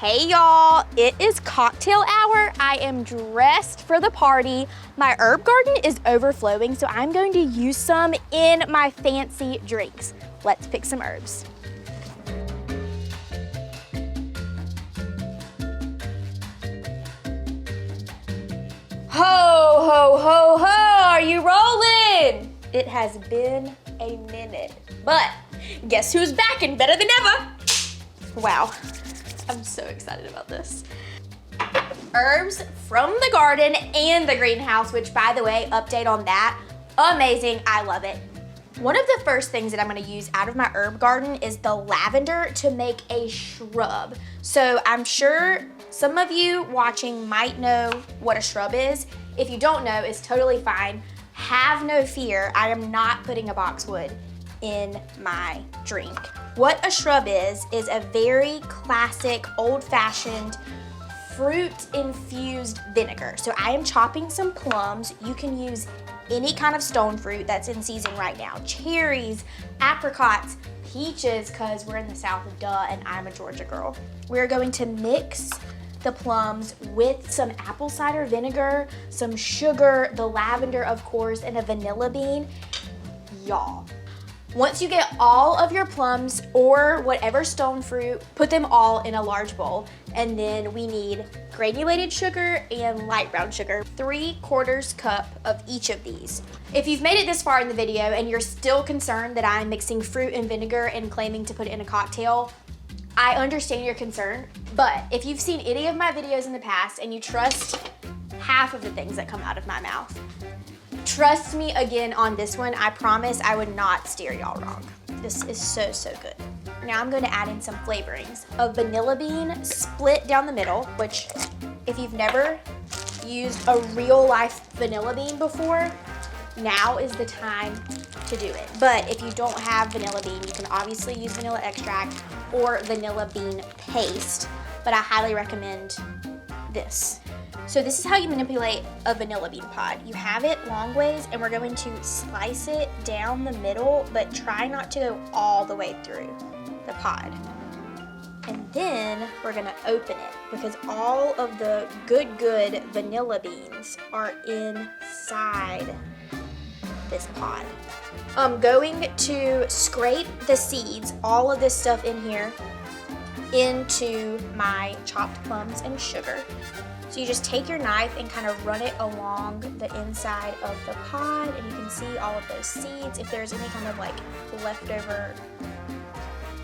Hey y'all, it is cocktail hour. I am dressed for the party. My herb garden is overflowing, so I'm going to use some in my fancy drinks. Let's pick some herbs. Ho, ho, ho, ho, are you rolling? It has been a minute, but guess who's back and better than ever? Wow, I'm so excited about this. Herbs from the garden and the greenhouse, which by the way, update on that, amazing, I love it. One of the first things that I'm gonna use out of my herb garden is the lavender to make a shrub. So I'm sure some of you watching might know what a shrub is. If you don't know, it's totally fine. Have no fear, I am not putting a boxwood in my drink. What a shrub is a very classic, old-fashioned, fruit-infused vinegar. So I am chopping some plums. You can use any kind of stone fruit that's in season right now. Cherries, apricots, peaches, because we're in the South, duh, and I'm a Georgia girl. We're going to mix the plums with some apple cider vinegar, some sugar, the lavender, of course, and a vanilla bean. Y'all. Once you get all of your plums or whatever stone fruit, put them all in a large bowl. And then we need granulated sugar and light brown sugar, 3/4 cup of each of these. If you've made it this far in the video and you're still concerned that I'm mixing fruit and vinegar and claiming to put it in a cocktail, I understand your concern, but if you've seen any of my videos in the past and you trust half of the things that come out of my mouth, trust me again on this one, I promise I would not steer y'all wrong. This is so, so good. Now I'm going to add in some flavorings. A vanilla bean split down the middle, which if you've never used a real life vanilla bean before, now is the time to do it. But if you don't have vanilla bean, you can obviously use vanilla extract or vanilla bean paste, but I highly recommend this. So this is how you manipulate a vanilla bean pod. You have it long ways and we're going to slice it down the middle, but try not to go all the way through the pod. And then we're gonna open it because all of the good vanilla beans are inside this pod. I'm going to scrape the seeds, all of this stuff in here, into my chopped plums and sugar. So you just take your knife and kind of run it along the inside of the pod, and you can see all of those seeds. If there's any kind of like leftover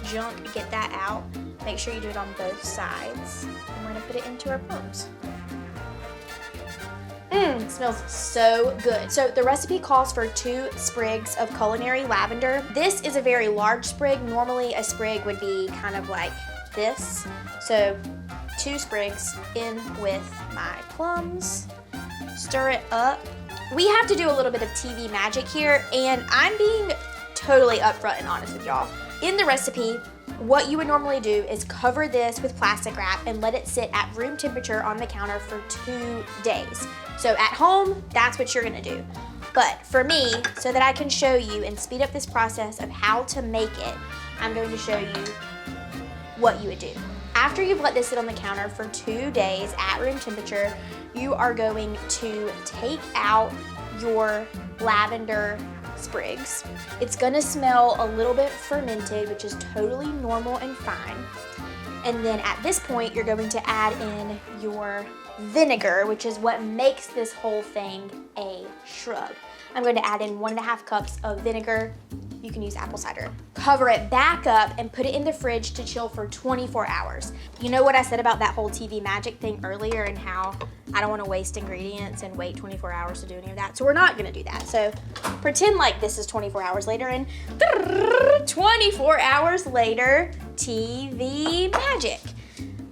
junk, get that out. Make sure you do it on both sides. And we're gonna put it into our plums. It smells so good. So the recipe calls for 2 sprigs of culinary lavender. This is a very large sprig. Normally a sprig would be kind of like this. So 2 sprigs in with my plums. Stir it up. We have to do a little bit of TV magic here, and I'm being totally upfront and honest with y'all. In the recipe, what you would normally do is cover this with plastic wrap and let it sit at room temperature on the counter for 2 days. So at home, that's what you're gonna do. But for me, so that I can show you and speed up this process of how to make it, I'm going to show you what you would do. After you've let this sit on the counter for 2 days at room temperature, you are going to take out your lavender sprigs. It's gonna smell a little bit fermented, which is totally normal and fine. And then at this point, you're going to add in your vinegar, which is what makes this whole thing a shrub. I'm going to add in 1.5 cups of vinegar. You can use apple cider. Cover it back up and put it in the fridge to chill for 24 hours. You know what I said about that whole TV magic thing earlier and how I don't want to waste ingredients and wait 24 hours to do any of that. So we're not going to do that. So pretend like this is 24 hours later, and 24 hours later, TV magic.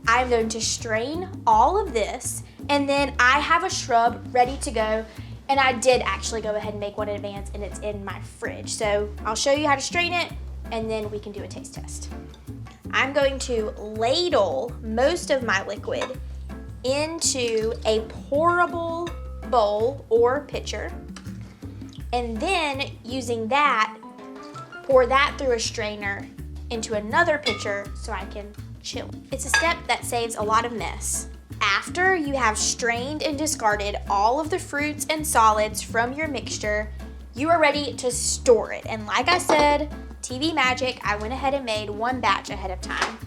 I'm going to strain all of this, and then I have a shrub ready to go. And I did actually go ahead and make one in advance, and it's in my fridge. So I'll show you how to strain it, and then we can do a taste test. I'm going to ladle most of my liquid into a pourable bowl or pitcher, and then using that, pour that through a strainer into another pitcher so I can chilling. It's a step that saves a lot of mess. After you have strained and discarded all of the fruits and solids from your mixture, you are ready to store it. And like I said, TV magic, I went ahead and made one batch ahead of time.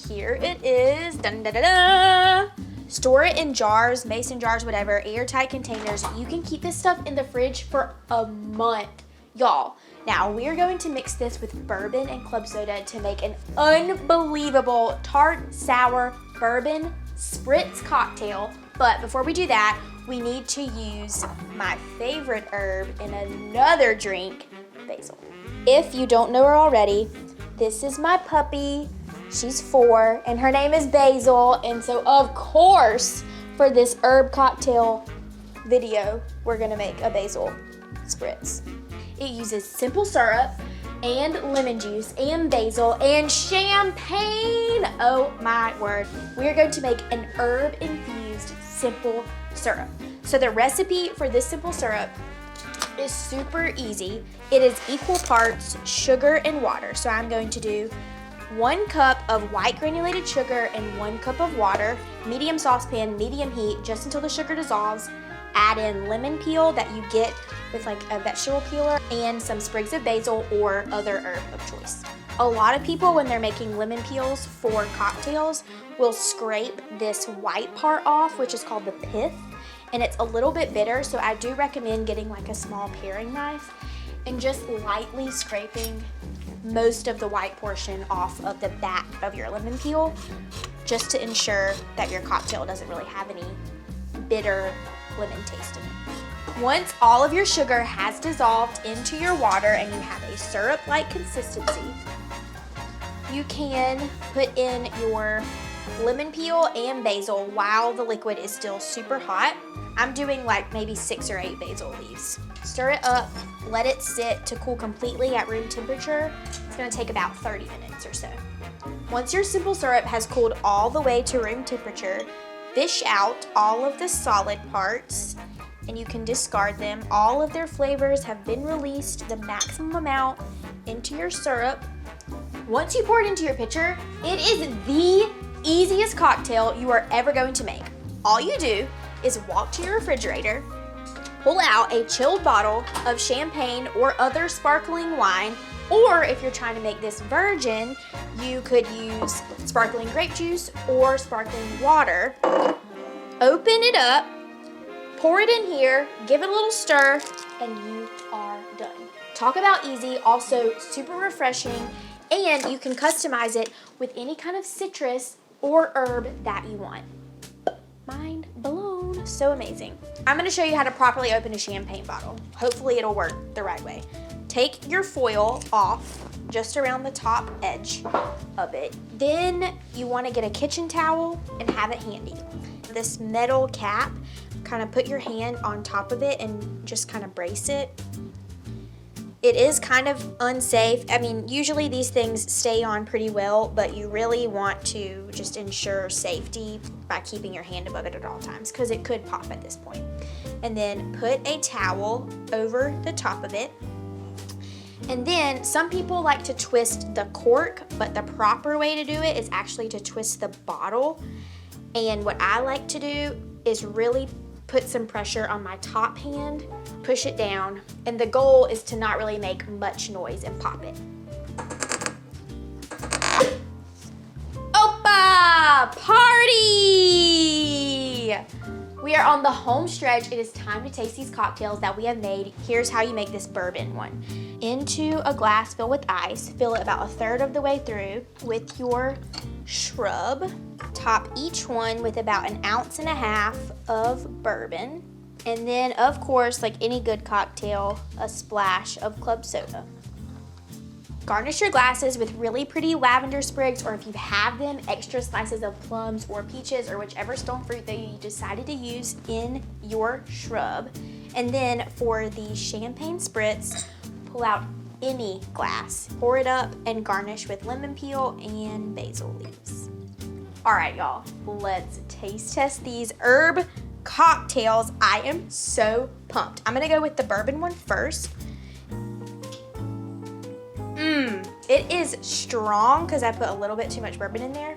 Here it is. Dun, da, da, da. Store it in jars, mason jars, whatever, airtight containers. You can keep this stuff in the fridge for a month, y'all. Now we're going to mix this with bourbon and club soda to make an unbelievable tart, sour, bourbon spritz cocktail. But before we do that, we need to use my favorite herb in another drink, basil. If you don't know her already, this is my puppy. She's 4 and her name is Basil. And so of course, for this herb cocktail video, we're gonna make a basil spritz. It uses simple syrup and lemon juice and basil and champagne. Oh my word. We are going to make an herb infused simple syrup. So the recipe for this simple syrup is super easy. It is equal parts sugar and water. So I'm going to do 1 cup of white granulated sugar and 1 cup of water, medium saucepan, medium heat, just until the sugar dissolves. Add in lemon peel that you get with like a vegetable peeler and some sprigs of basil or other herb of choice. A lot of people, when they're making lemon peels for cocktails, will scrape this white part off, which is called the pith, and it's a little bit bitter, so I do recommend getting like a small paring knife and just lightly scraping most of the white portion off of the back of your lemon peel, just to ensure that your cocktail doesn't really have any bitter lemon taste in it. Once all of your sugar has dissolved into your water and you have a syrup-like consistency, you can put in your lemon peel and basil while the liquid is still super hot. I'm doing like maybe 6 or 8 basil leaves. Stir it up, let it sit to cool completely at room temperature. It's gonna take about 30 minutes or so. Once your simple syrup has cooled all the way to room temperature, fish out all of the solid parts and you can discard them. All of their flavors have been released the maximum amount into your syrup. Once you pour it into your pitcher, it is the easiest cocktail you are ever going to make. All you do is walk to your refrigerator, pull out a chilled bottle of champagne or other sparkling wine, or if you're trying to make this virgin, you could use sparkling grape juice or sparkling water. Open it up, pour it in here, give it a little stir, and you are done. Talk about easy, also super refreshing, and you can customize it with any kind of citrus or herb that you want. Mind blown, so amazing. I'm gonna show you how to properly open a champagne bottle. Hopefully it'll work the right way. Take your foil off just around the top edge of it. Then you wanna get a kitchen towel and have it handy. This metal cap, kind of put your hand on top of it and just kind of brace it. It is kind of unsafe. I mean, usually these things stay on pretty well, but you really want to just ensure safety by keeping your hand above it at all times because it could pop at this point. And then put a towel over the top of it. And then some people like to twist the cork, but the proper way to do it is actually to twist the bottle. And what I like to do is really put some pressure on my top hand, push it down, and the goal is to not really make much noise and pop it. Opa! Party! We are on the home stretch. It is time to taste these cocktails that we have made. Here's how you make this bourbon one. Into a glass filled with ice, fill it about 1/3 of the way through with your Shrub. Top each one with about 1.5 ounces of bourbon. And then, of course, like any good cocktail, a splash of club soda. Garnish your glasses with really pretty lavender sprigs, or if you have them, extra slices of plums or peaches or whichever stone fruit that you decided to use in your Shrub. And then for the champagne spritz, pull out any glass, pour it up, and garnish with lemon peel and basil leaves. All right, y'all, let's taste test these herb cocktails. I am so pumped. I'm gonna go with the bourbon one first. It is strong because I put a little bit too much bourbon in there,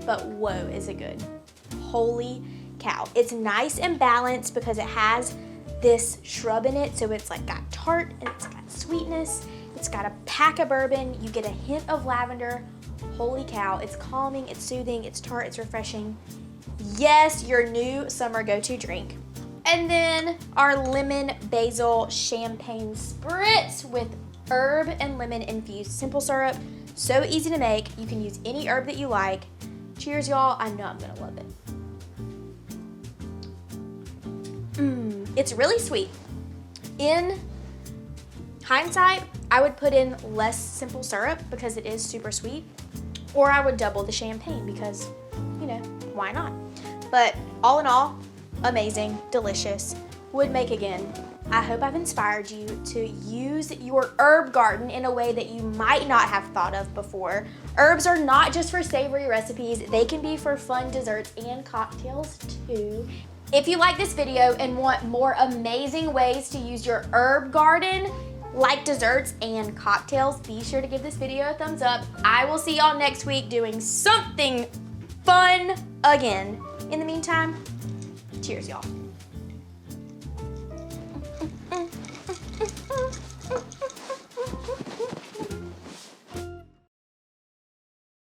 but whoa, is it good. Holy cow. It's nice and balanced because it has this shrub in it, so it's like got tart and it's got sweetness. It's got a pack of bourbon. You get a hint of lavender. Holy cow, it's calming, it's soothing, it's tart, it's refreshing. Yes, your new summer go-to drink. And then our lemon basil champagne spritz with herb and lemon infused simple syrup. So easy to make. You can use any herb that you like. Cheers, y'all. I know I'm gonna love it. It's really sweet. In hindsight, I would put in less simple syrup because it is super sweet, or I would double the champagne because, you know, why not? But all in all, amazing, delicious, would make again. I hope I've inspired you to use your herb garden in a way that you might not have thought of before. Herbs are not just for savory recipes, they can be for fun desserts and cocktails too. If you like this video and want more amazing ways to use your herb garden, like desserts and cocktails, be sure to give this video a thumbs up. I will see y'all next week doing something fun again. In the meantime, cheers, y'all.